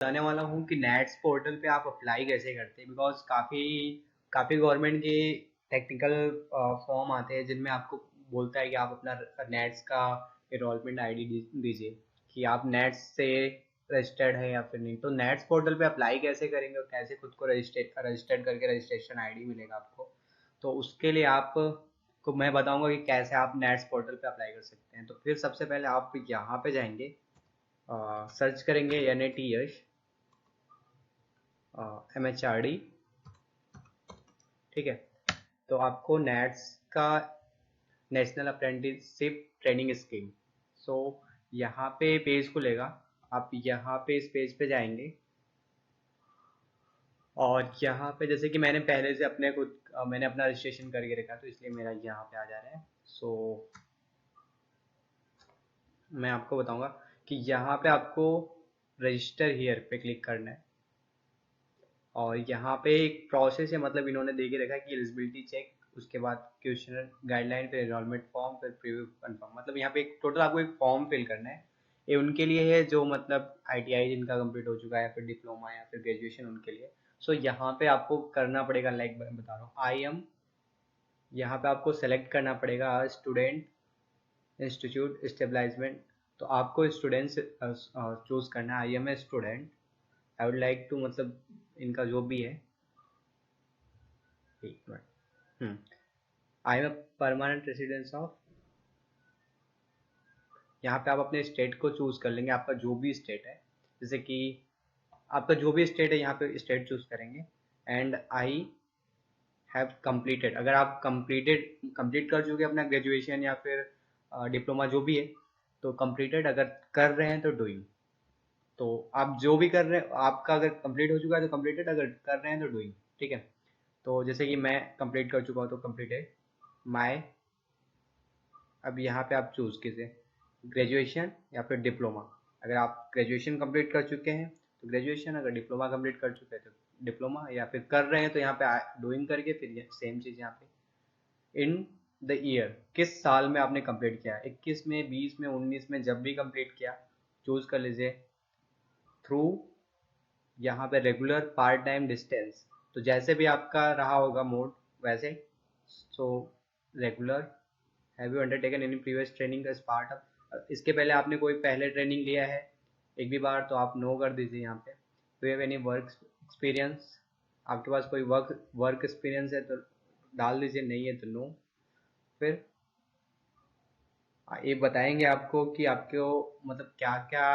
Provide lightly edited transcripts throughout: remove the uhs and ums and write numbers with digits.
बताने वाला हूँ कि नेट्स पोर्टल पे आप अप्लाई कैसे करते हैं। बिकॉज काफ़ी काफ़ी गवर्नमेंट के टेक्निकल फॉर्म आते हैं जिनमें आपको बोलता है कि आप अपना नेट्स का एनरोलमेंट आईडी दीजिए कि आप नेट्स से रजिस्टर्ड है या फिर नहीं। तो नेट्स पोर्टल पे अप्लाई कैसे करेंगे और कैसे खुद को रजिस्टर्ड करके रजिस्ट्रेशन आईडी मिलेगा आपको। तो उसके लिए आप को मैं बताऊंगा कि कैसे आप नेट्स पोर्टल पे अप्लाई कर सकते हैं। तो फिर सबसे पहले आप यहाँ पे जाएंगे, सर्च करेंगे NAT यश MHRD, ठीक है। तो आपको नेट्स का नेशनल अप्रेंटिसशिप ट्रेनिंग स्कीम, सो यहाँ पे पेज खुलेगा। आप यहाँ पे इस पेज पे जाएंगे और यहाँ पे जैसे कि मैंने पहले से मैंने अपना रजिस्ट्रेशन करके रखा तो इसलिए मेरा यहाँ पे आ जा रहा है। सो मैं आपको बताऊंगा कि यहाँ पे आपको रजिस्टर हियर पे क्लिक करना है और यहाँ पे एक प्रोसेस है, मतलब इन्होंने दे के रखा है कि एलिजिबिलिटी चेक, उसके बाद क्वेश्चनर गाइडलाइन, फिर एनरोलमेंट फॉर्म, फिर प्रीव्यू कंफर्म। मतलब यहाँ पे एक टोटल आपको एक फॉर्म फिल करना है। ये उनके लिए है जो मतलब ITI जिनका कंप्लीट हो चुका है या फिर डिप्लोमा या फिर ग्रेजुएशन उनके लिए। सो यहाँ पे आपको करना पड़ेगा, लाइक मैं बता रहा हूँ IM, यहाँ पे आपको सेलेक्ट करना पड़ेगा स्टूडेंट इंस्टीट्यूट स्टेबलाइजमेंट। तो आपको स्टूडेंट्स चूज करना है। IM है student, I would like to, मतलब इनका जो भी है, एक minute. I am a permanent residence of, यहाँ पे आप अपने स्टेट को चूज कर लेंगे, आपका जो भी स्टेट है। जैसे कि आपका जो भी स्टेट है यहाँ पे स्टेट चूज करेंगे। एंड आई हैव कंप्लीटेड, अगर आप कंप्लीट कर चुके अपना ग्रेजुएशन या फिर डिप्लोमा जो भी है तो कंप्लीटेड, अगर कर रहे हैं तो डूइंग। तो आप जो भी कर रहे हैं, आपका अगर कंप्लीट हो चुका है तो कंप्लीटेड, अगर कर रहे हैं तो डूइंग, ठीक है। तो जैसे कि मैं कंप्लीट कर चुका हूँ तो कंप्लीटेड माई। अब यहाँ पे आप चूज कीजिए ग्रेजुएशन या फिर डिप्लोमा। अगर आप ग्रेजुएशन कंप्लीट कर चुके हैं तो ग्रेजुएशन, अगर डिप्लोमा कंप्लीट कर चुके हैं तो डिप्लोमा, या फिर कर रहे हैं तो यहाँ पे डूइंग करके फिर सेम चीज़ यहाँ पे इन द ईयर, किस साल में आपने कंप्लीट किया, 21 में, 20 में, 19 में, जब भी कंप्लीट किया चूज कर लीजिए। थ्रू, यहाँ पे रेगुलर, पार्ट टाइम, डिस्टेंस, तो जैसे भी आपका रहा होगा मोड वैसे। So regular, have you undertaken any previous training as part of, इसके पहले आपने कोई पहले ट्रेनिंग लिया है एक भी बार तो आप नो कर दीजिए यहाँ पे। Do have any work experience, आपके पास कोई वर्क वर्क एक्सपीरियंस है तो डाल दीजिए, नहीं है तो नो। फिर ये बताएंगे आपको कि आपको मतलब क्या क्या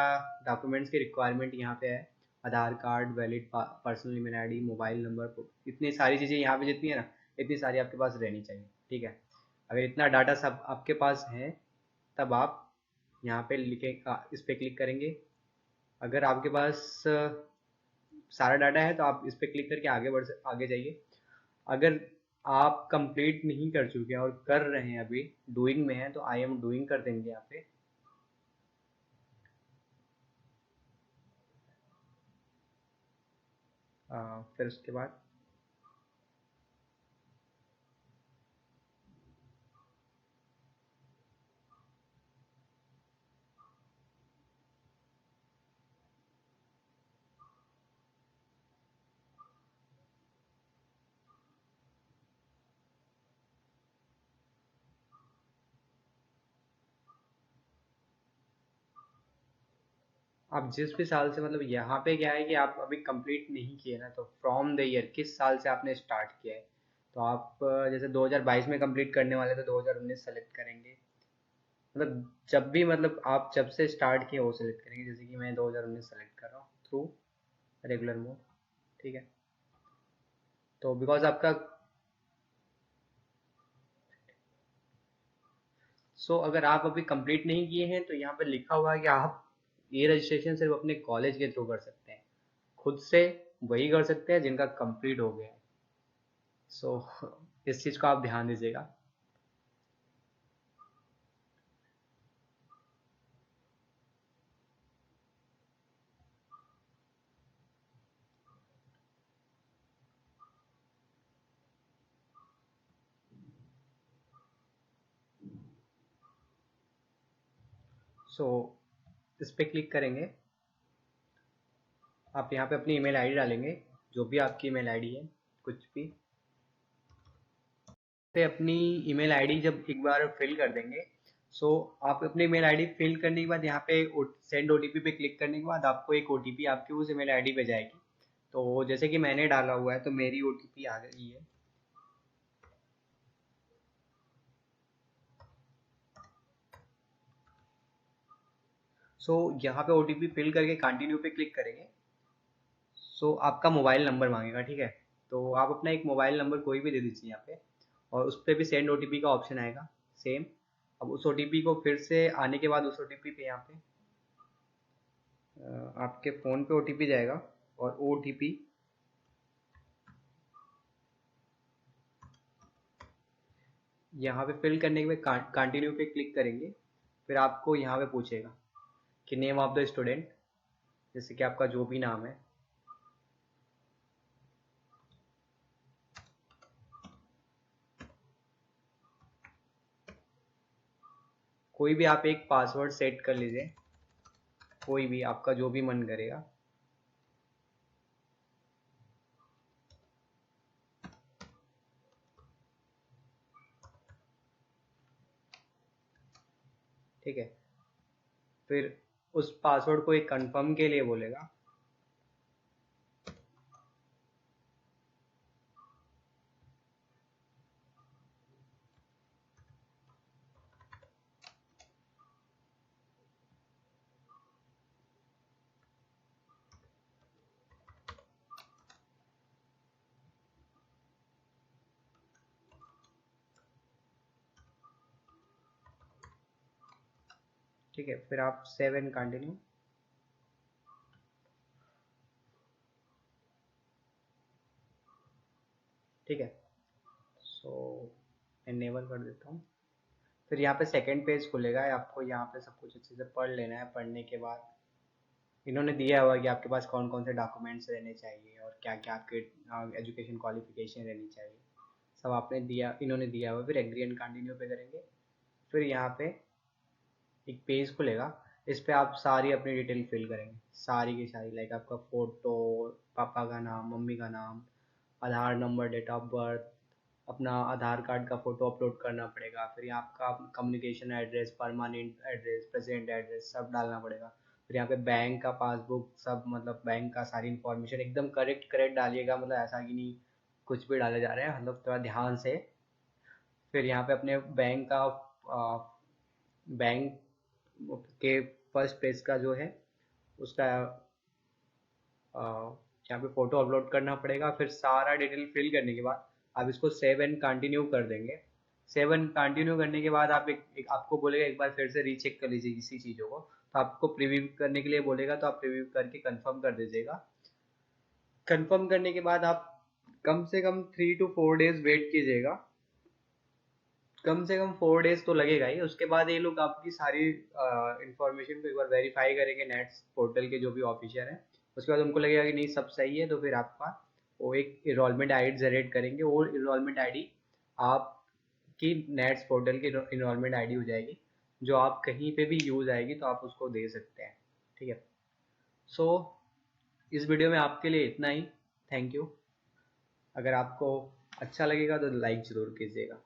डॉक्यूमेंट्स की रिक्वायरमेंट यहाँ पे है। Aadhaar card, valid personal email ID, mobile number, इतनी सारी चीज़ें यहाँ पे जितनी है ना, इतनी सारी आपके पास रहनी चाहिए, ठीक है। अगर इतना डाटा सब आपके पास है तब आप यहाँ पे लिखे, इस पे क्लिक करेंगे। अगर आपके पास सारा डाटा है तो आप इस पे क्लिक करके आगे जाइए। अगर आप कंप्लीट नहीं कर चुके हैं और कर रहे हैं, अभी डूइंग में है, तो आई एम डूइंग कर देंगे यहाँ पे। फिर उसके बाद आप जिस भी साल से, मतलब यहाँ पे क्या है कि आप अभी कंप्लीट नहीं किए ना, तो फ्रॉम द ईयर, किस साल से आपने स्टार्ट किया है। तो आप जैसे 2022 में कंप्लीट करने वाले तो 2019 सेलेक्ट करेंगे। मतलब जब भी, मतलब आप जब से स्टार्ट किए वो सेलेक्ट करेंगे। जैसे कि मैं 2019 सेलेक्ट कर रहा हूँ थ्रू रेगुलर मोड, ठीक है। तो बिकॉज आपका, अगर आप अभी कंप्लीट नहीं किए हैं तो यहाँ पे लिखा हुआ है कि आप ये रजिस्ट्रेशन सिर्फ अपने कॉलेज के थ्रू कर सकते हैं, खुद से वही कर सकते हैं जिनका कंप्लीट हो गया है। सो इस चीज़ को आप ध्यान दीजिएगा। सो इस पे क्लिक करेंगे आप यहाँ पे अपनी ईमेल आईडी डालेंगे, जो भी आपकी ईमेल आईडी है, कुछ भी पे अपनी ईमेल आईडी जब एक बार फिल कर देंगे, सो आप अपनी ईमेल आईडी फिल करने के बाद यहाँ पे सेंड ओटीपी पे क्लिक करने के बाद आपको एक ओटीपी आपकी उस ईमेल आईडी पे जाएगी। तो जैसे कि मैंने डाला हुआ है तो मेरी ओटीपी आ गई है। सो यहाँ पे ओटीपी फिल करके कंटिन्यू पे क्लिक करेंगे। सो आपका मोबाइल नंबर मांगेगा, ठीक है। तो आप अपना एक मोबाइल नंबर कोई भी दे दीजिए यहाँ पे, और उस पर भी सेंड ओटीपी का ऑप्शन आएगा सेम। अब उस ओटीपी को फिर से आने के बाद उस ओटीपी पे यहाँ पे आपके फ़ोन पे ओटीपी जाएगा, और ओटीपी यहाँ पे फिल करने के बाद कंटिन्यू पे क्लिक करेंगे। फिर आपको यहाँ पे पूछेगा कि नेम ऑफ द स्टूडेंट, जैसे कि आपका जो भी नाम है, कोई भी आप एक पासवर्ड सेट कर लीजिए, कोई भी आपका जो भी मन करेगा। ठीक है, फिर उस पासवर्ड को एक कंफर्म के लिए बोलेगा। ठीक है, फिर आप सेव एंड कंटिन्यू। ठीक है, सो एनेबल कर देता हूँ। फिर यहाँ पे सेकंड पेज खुलेगा, आपको यहाँ पे सब कुछ अच्छे से पढ़ लेना है। पढ़ने के बाद इन्होंने दिया हुआ कि आपके पास कौन कौन से डॉक्यूमेंट्स रहने चाहिए और क्या क्या आपके एजुकेशन क्वालिफिकेशन रहनी चाहिए, सब आपने दिया, इन्होंने दिया हुआ। फिर एग्री एंड कंटिन्यू पे करेंगे। फिर यहाँ पे एक पेज खुलेगा, इस पे आप सारी अपनी डिटेल फिल करेंगे, सारी की सारी, लाइक आपका फ़ोटो, पापा का नाम, मम्मी का नाम, आधार नंबर, डेट ऑफ बर्थ, अपना आधार कार्ड का फ़ोटो अपलोड करना पड़ेगा। फिर यहाँ आपका communication address, permanent address, present address सब डालना पड़ेगा। फिर यहाँ पे बैंक का पासबुक, सब मतलब बैंक का सारी इन्फॉर्मेशन एकदम करेक्ट करेक्ट डालिएगा, मतलब ऐसा कि नहीं कुछ भी डाले जा रहे हैं, मतलब थोड़ा ध्यान से। फिर यहाँ पे अपने बैंक का बैंक के फर्स्ट पेज का जो है उसका यहाँ पे फ़ोटो अपलोड करना पड़ेगा। फिर सारा डिटेल फिल करने के बाद आप इसको सेव एंड कंटिन्यू कर देंगे। सेव एंड कंटिन्यू करने के बाद आप एक आपको बोलेगा एक बार फिर से रीचेक कर लीजिए इसी चीज़ों को, तो आपको प्रीव्यू करने के लिए बोलेगा, तो आप प्रीव्यू करके कंफर्म कर दीजिएगा। कंफर्म करने के बाद आप कम से कम 3 to 4 डेज वेट कीजिएगा। कम से कम 4 डेज तो लगेगा ही। उसके बाद ये लोग आपकी सारी इंफॉर्मेशन को एक बार वेरीफाई करेंगे, नेट्स पोर्टल के जो भी ऑफिसर हैं। उसके बाद उनको लगेगा कि नहीं सब सही है, तो फिर आपका वो एक इनरोलमेंट आईडी जनरेट करेंगे, और इनरोलमेंट आईडी आपकी नेट्स पोर्टल की इनरोलमेंट आईडी हो जाएगी, जो आप कहीं पे भी यूज़ आएगी तो आप उसको दे सकते हैं। ठीक है, सो इस वीडियो में आपके लिए इतना ही। Thank you. अगर आपको अच्छा लगेगा तो लाइक ज़रूर कीजिएगा।